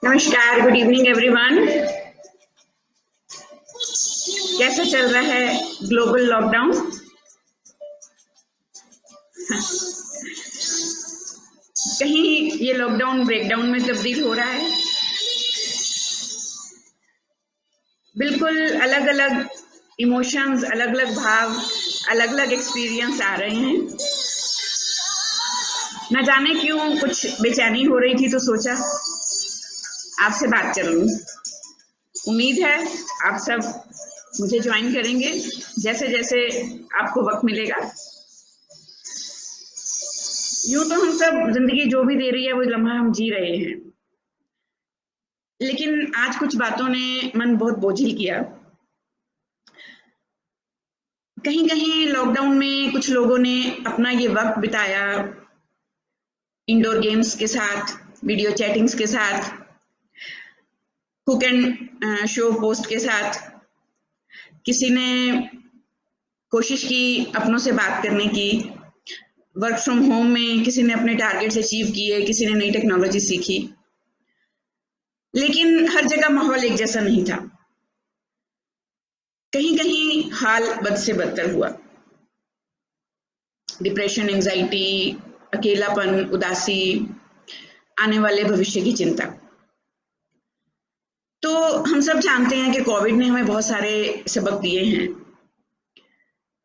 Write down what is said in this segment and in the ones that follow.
नमस्कार, good evening everyone. कैसा चल रहा है ग्लोबल लॉकडाउन? कहीं ये लॉकडाउन ब्रेकडाउन में तब्दील हो रहा है? बिल्कुल अलग अलग इमोशंस, अलग अलग भाव, अलग अलग एक्सपीरियंस आ रहे हैं। न जाने क्यों कुछ बेचैनी हो रही थी तो सोचा आपसे बात कर लूं। उम्मीद है आप सब मुझे ज्वाइन करेंगे जैसे जैसे आपको वक्त मिलेगा। यूं तो हम सब जिंदगी जो भी दे रही है वो लम्हा हम जी रहे हैं, लेकिन आज कुछ बातों ने मन बहुत बोझिल किया। कहीं कहीं लॉकडाउन में कुछ लोगों ने अपना ये वक्त बिताया इंडोर गेम्स के साथ, वीडियो चैटिंग्स के साथ, कुक एंड शो पोस्ट के साथ। किसी ने कोशिश की अपनों से बात करने की, वर्क फ्रॉम होम में किसी ने अपने टारगेट्स अचीव किए, किसी ने नई टेक्नोलॉजी सीखी, लेकिन हर जगह माहौल एक जैसा नहीं था। कहीं कहीं हाल बद से बदतर हुआ। डिप्रेशन, एंजाइटी, अकेलापन, उदासी, आने वाले भविष्य की चिंता। तो हम सब जानते हैं कि कोविड ने हमें बहुत सारे सबक दिए हैं।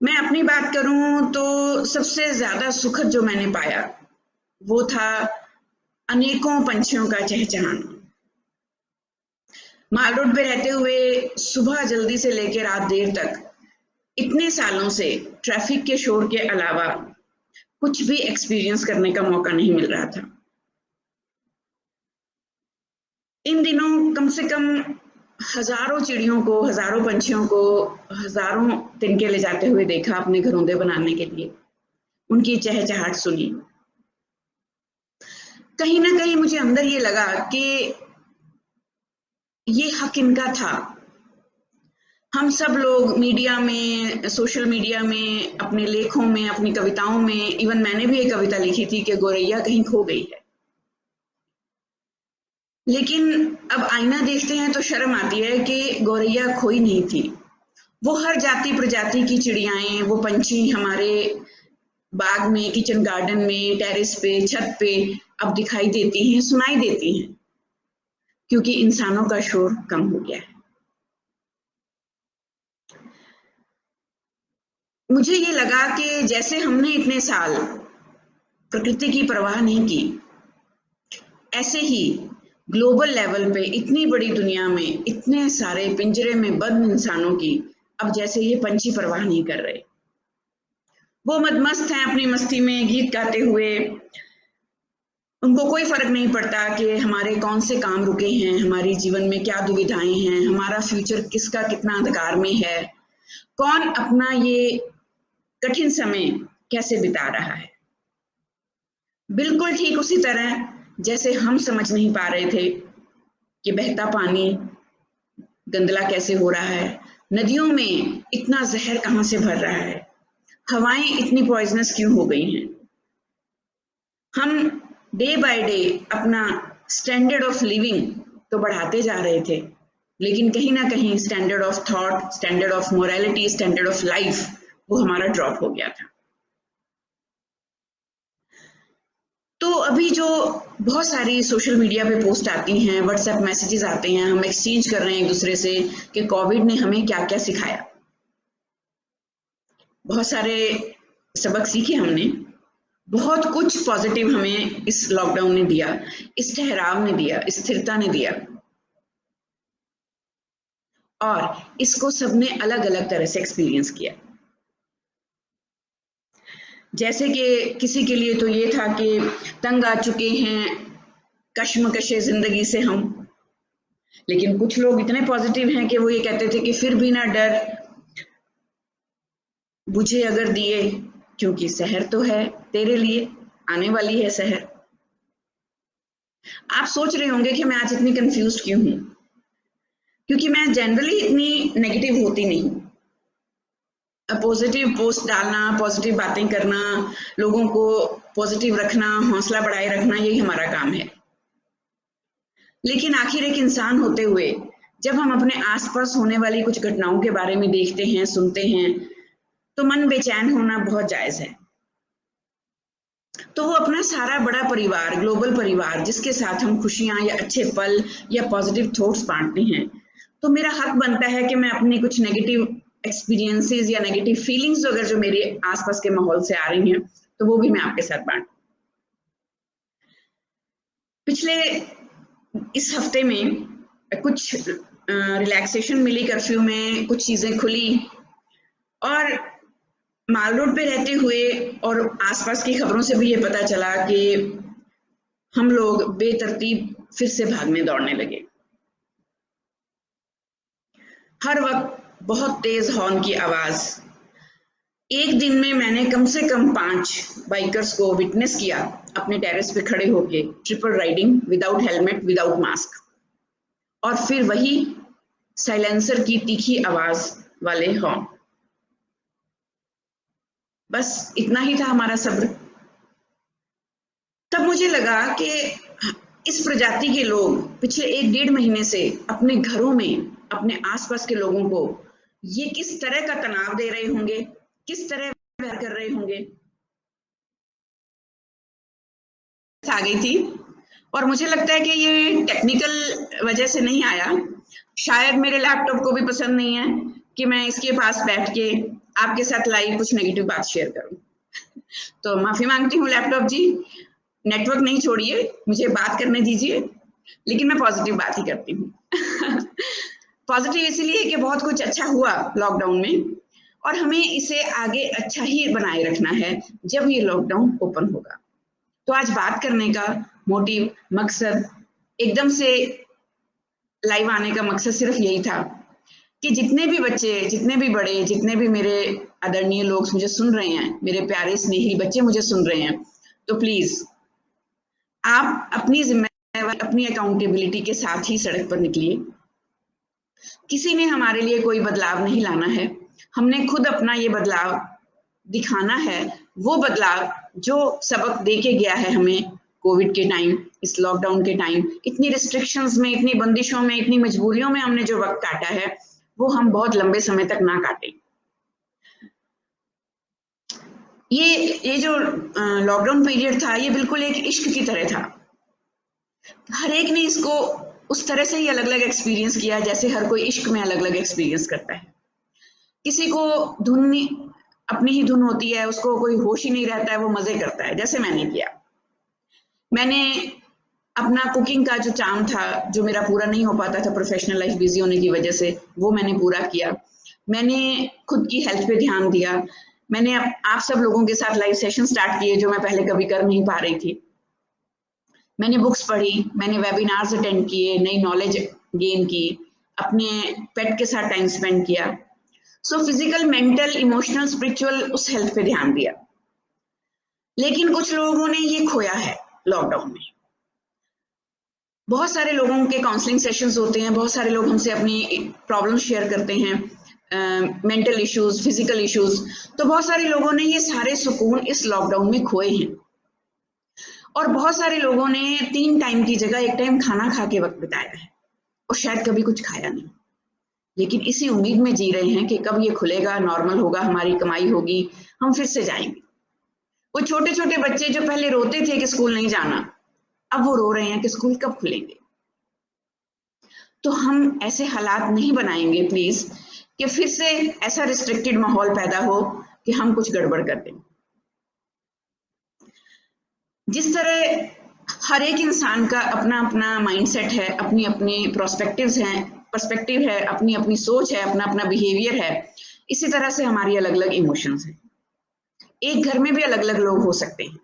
मैं अपनी बात करूं तो सबसे ज्यादा सुखद जो मैंने पाया वो था अनेकों पंछियों का चहचहाना। माल रोड पे रहते हुए सुबह जल्दी से लेकर रात देर तक इतने सालों से ट्रैफिक के शोर के अलावा कुछ भी एक्सपीरियंस करने का मौका नहीं मिल रहा था। इन दिनों कम से कम हजारों चिड़ियों को, हजारों पंछियों को हजारों तिनके ले जाते हुए देखा अपने घरोंदे बनाने के लिए। उनकी चहचहाट सुनी। कहीं ना कहीं मुझे अंदर ये लगा कि ये हक इनका था। हम सब लोग मीडिया में, सोशल मीडिया में, अपने लेखों में, अपनी कविताओं में, इवन मैंने भी एक कविता लिखी थी कि गौरैया कहीं खो गई है। लेकिन अब आईना देखते हैं तो शर्म आती है कि गौरैया खोई नहीं थी। वो हर जाति प्रजाति की चिड़ियाएं, वो पंछी हमारे बाग में, किचन गार्डन में, टेरेस पे, छत पे अब दिखाई देती हैं, सुनाई देती हैं, क्योंकि इंसानों का शोर कम हो गया है। मुझे ये लगा कि जैसे हमने इतने साल प्रकृति की परवाह नहीं की, ऐसे ही ग्लोबल लेवल पे इतनी बड़ी दुनिया में इतने सारे पिंजरे में बंद इंसानों की अब जैसे ये पंछी परवाह नहीं कर रहे। वो मदमस्त हैं अपनी मस्ती में, गीत गाते हुए। उनको कोई फर्क नहीं पड़ता कि हमारे कौन से काम रुके हैं, हमारी जीवन में क्या दुविधाएं हैं, हमारा फ्यूचर किसका कितना अंधकार में है, कौन अपना ये कठिन समय कैसे बिता रहा है। बिल्कुल ठीक उसी तरह जैसे हम समझ नहीं पा रहे थे कि बहता पानी गंदला कैसे हो रहा है, नदियों में इतना जहर कहाँ से भर रहा है, हवाएं इतनी पॉइजनस क्यों हो गई हैं। हम डे बाय डे अपना स्टैंडर्ड ऑफ लिविंग तो बढ़ाते जा रहे थे, लेकिन कहीं ना कहीं standard of thought, standard of morality, standard of life वो हमारा ड्रॉप हो गया था। तो अभी जो बहुत सारी सोशल मीडिया पे पोस्ट आती हैं, व्हाट्सएप मैसेजेस आते हैं, हम एक्सचेंज कर रहे हैं एक दूसरे से कि कोविड ने हमें क्या क्या सिखाया। बहुत सारे सबक सीखे हमने, बहुत कुछ पॉजिटिव हमें इस लॉकडाउन ने दिया, इस ठहराव ने दिया, स्थिरता ने दिया, और इसको सबने अलग अलग तरह से एक्सपीरियंस किया। जैसे कि किसी के लिए तो ये था कि तंग आ चुके हैं कश्मकशे जिंदगी से हम, लेकिन कुछ लोग इतने पॉजिटिव हैं कि वो ये कहते थे कि फिर भी ना डर, बुझे अगर दिए, क्योंकि शहर तो है तेरे लिए, आने वाली है शहर। आप सोच रहे होंगे कि मैं आज इतनी कंफ्यूज क्यों हूं, क्योंकि मैं जनरली इतनी नेगेटिव होती नहीं। पॉजिटिव पोस्ट डालना, पॉजिटिव बातें करना, लोगों को पॉजिटिव रखना, हौसला बढ़ाए रखना, यही हमारा काम है। लेकिन आखिर एक इंसान होते हुए जब हम अपने आसपास होने वाली कुछ घटनाओं के बारे में देखते हैं, सुनते हैं, तो मन बेचैन होना बहुत जायज है। तो वो अपना सारा बड़ा परिवार, ग्लोबल परिवार, जिसके साथ हम खुशियां या अच्छे पल या पॉजिटिव थॉट्स बांटते हैं, तो मेरा हक बनता है कि मैं अपनी कुछ नेगेटिव एक्सपीरियंसेस या नेगेटिव फीलिंग्स अगर जो मेरे आसपास के माहौल से आ रही हैं, तो वो भी मैं आपके साथ बांटूं। पिछले इस हफ्ते में कुछ रिलैक्सेशन मिली, कर्फ्यू में कुछ चीजें खुली, और माल रोड पे रहते हुए और आसपास की खबरों से भी ये पता चला कि हम लोग बेतरतीब फिर से भागने दौड़ने लगे। हर वक्त बहुत तेज हॉर्न की आवाज। एक दिन में मैंने कम से कम 5 बाइकर्स को विटनेस किया अपने टेरेस पे खड़े होके, triple riding, without helmet, without mask, और फिर वही साइलेंसर की तीखी आवाज वाले हॉर्न। बस इतना ही था हमारा सब्र। तब मुझे लगा कि इस प्रजाति के लोग पिछले 1-1.5 महीने से अपने घरों में अपने आसपास के लोगों को ये किस तरह का तनाव दे रहे होंगे, किस तरह व्यवहार कर रहे होंगे। आ गई थी, और मुझे लगता है कि ये टेक्निकल वजह से नहीं आया, शायद मेरे लैपटॉप को भी पसंद नहीं है कि मैं इसके पास बैठ के आपके साथ लाइव कुछ नेगेटिव बात शेयर करूं। तो माफी मांगती हूँ लैपटॉप जी, नेटवर्क नहीं छोड़िए, मुझे बात करने दीजिए, लेकिन मैं पॉजिटिव बात ही करती हूँ। पॉजिटिव इसलिए कि बहुत कुछ अच्छा हुआ लॉकडाउन में, और हमें इसे आगे अच्छा ही बनाए रखना है जब ये लॉकडाउन ओपन होगा। तो आज बात करने का मोटिव, मकसद, एकदम से लाइव आने का मकसद सिर्फ यही था कि जितने भी बच्चे, जितने भी बड़े, जितने भी मेरे आदरणीय लोग मुझे सुन रहे हैं, मेरे प्यारे स्नेही बच्चे मुझे सुन रहे हैं, तो प्लीज आप अपनी जिम्मेदारी, अपनी अकाउंटेबिलिटी के साथ ही सड़क पर निकलिए। किसी ने हमारे लिए कोई बदलाव नहीं लाना है, हमने खुद अपना ये बदलाव दिखाना है। वो बदलाव जो सबक दे के गया है हमें कोविड के टाइम, इस लॉकडाउन के टाइम, इतनी रिस्ट्रिक्शंस में, इतनी बंदिशों में, इतनी मजबूरियों में हमने जो वक्त काटा है, वो हम बहुत लंबे समय तक ना काटें। ये जो लॉकडाउन पीरियड था, ये बिल्कुल एक इश्क की तरह था। हर एक ने इसको उस तरह से ही अलग अलग एक्सपीरियंस किया जैसे हर कोई इश्क में अलग अलग एक्सपीरियंस करता है। किसी को धुन, अपनी ही धुन होती है, उसको कोई होश ही नहीं रहता है, वो मजे करता है, जैसे मैंने किया। मैंने अपना कुकिंग का जो चार्म था, जो मेरा पूरा नहीं हो पाता था प्रोफेशनल लाइफ बिजी होने की वजह से, वो मैंने पूरा किया। मैंने खुद की हेल्थ पे ध्यान दिया। मैंने आप सब लोगों के साथ लाइव सेशन स्टार्ट किए जो मैं पहले कभी कर नहीं पा रही थी। मैंने बुक्स पढ़ी, मैंने वेबिनार्स अटेंड किए, नई नॉलेज गेन की, अपने पेट के साथ टाइम स्पेंड किया। So physical, mental, emotional, spiritual, उस हेल्थ पे ध्यान दिया। लेकिन कुछ लोगों ने ये खोया है लॉकडाउन में। बहुत सारे लोगों के काउंसलिंग सेशंस होते हैं, बहुत सारे लोग हमसे अपनी प्रॉब्लम शेयर करते हैं, मेंटल इश्यूज, फिजिकल इश्यूज। तो बहुत सारे लोगों ने ये सारे सुकून इस लॉकडाउन में खोए हैं, और बहुत सारे लोगों ने 3 टाइम की जगह 1 टाइम खाना खा के वक्त बिताया है, और शायद कभी कुछ खाया नहीं, लेकिन इसी उम्मीद में जी रहे हैं कि कब ये खुलेगा, नॉर्मल होगा, हमारी कमाई होगी, हम फिर से जाएंगे। वो छोटे छोटे बच्चे जो पहले रोते थे कि स्कूल नहीं जाना, अब वो रो रहे हैं कि स्कूल कब खुलेंगे। तो हम ऐसे हालात नहीं बनाएंगे प्लीज कि फिर से ऐसा रिस्ट्रिक्टेड माहौल पैदा हो कि हम कुछ गड़बड़ कर दें। जिस तरह हर एक इंसान का अपना अपना माइंडसेट है, अपनी अपनी पर्सपेक्टिव है, अपनी अपनी सोच है, अपना अपना बिहेवियर है, इसी तरह से हमारी अलग अलग इमोशंस हैं। एक घर में भी अलग अलग लोग हो सकते हैं,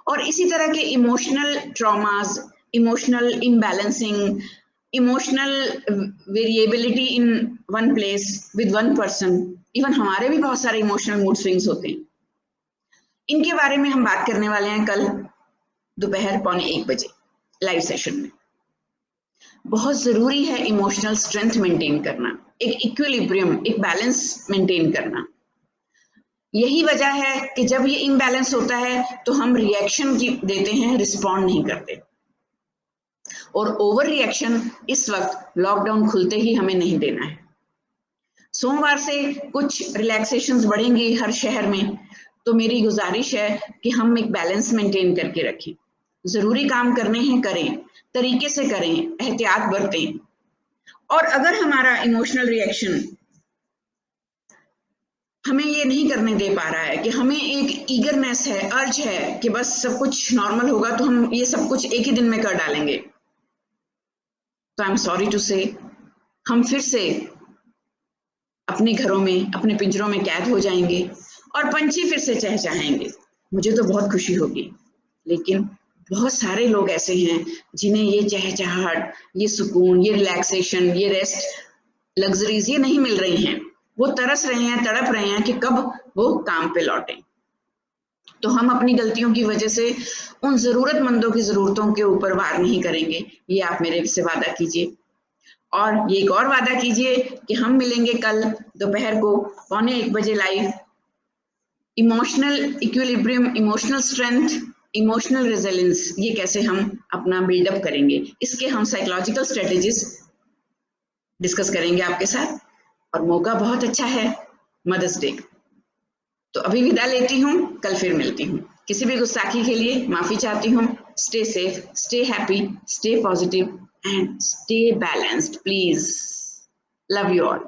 और इसी तरह के emotional traumas, emotional imbalancing, emotional variability in one place with one person, even हमारे भी बहुत सारे इमोशनल मूड स्विंग्स होते हैं। इनके बारे में हम बात करने वाले हैं कल दोपहर 1:15 बजे लाइव सेशन में। बहुत जरूरी है इमोशनल स्ट्रेंथ मेंटेन करना, एक इक्विलिब्रियम, एक बैलेंस मेंटेन करना। यही वजह है कि जब ये इम्बैलेंस होता है तो हम रिएक्शन की देते हैं, रिस्पॉन्ड नहीं करते। और ओवर रिएक्शन इस वक्त लॉकडाउन खुलते ही हमें नहीं देना है। सोमवार से कुछ रिलैक्सेशंस बढ़ेंगी हर शहर में, तो मेरी गुजारिश है कि हम एक बैलेंस मेंटेन करके रखें। जरूरी काम करने हैं करें, तरीके से करें, एहतियात बरतें। और अगर हमारा इमोशनल रिएक्शन हमें ये नहीं करने दे पा रहा है कि हमें एक ईगरनेस है, अर्ज है कि बस सब कुछ नॉर्मल होगा तो हम ये सब कुछ एक ही दिन में कर डालेंगे, तो आई एम सॉरी टू से हम फिर से अपने घरों में, अपने पिंजरों में कैद हो जाएंगे और पंछी फिर से चहचहाएंगे। मुझे तो बहुत खुशी होगी, लेकिन बहुत सारे लोग ऐसे हैं जिन्हें ये चहचहाहट, ये सुकून, ये रिलैक्सेशन, ये रेस्ट, लग्जरीज ये नहीं मिल रही हैं। वो तरस रहे हैं, तड़प रहे हैं कि कब वो काम पे लौटें। तो हम अपनी गलतियों की वजह से उन जरूरतमंदों की जरूरतों के ऊपर वार नहीं करेंगे, ये आप मेरे से वादा कीजिए। और ये एक और वादा कीजिए कि हम मिलेंगे कल दोपहर को 12:45 live. Emotional equilibrium, emotional strength, emotional resilience, ये कैसे हम अपना बिल्डअप करेंगे, इसके हम साइकोलॉजिकल स्ट्रेटेजीज डिस्कस करेंगे आपके साथ। और मौका बहुत अच्छा है, मदर्स डे। तो अभी विदा लेती हूँ, कल फिर मिलती हूँ। किसी भी गुस्ताखी के लिए माफी चाहती हूँ। Stay safe, stay happy, stay positive and stay balanced please. Love you all.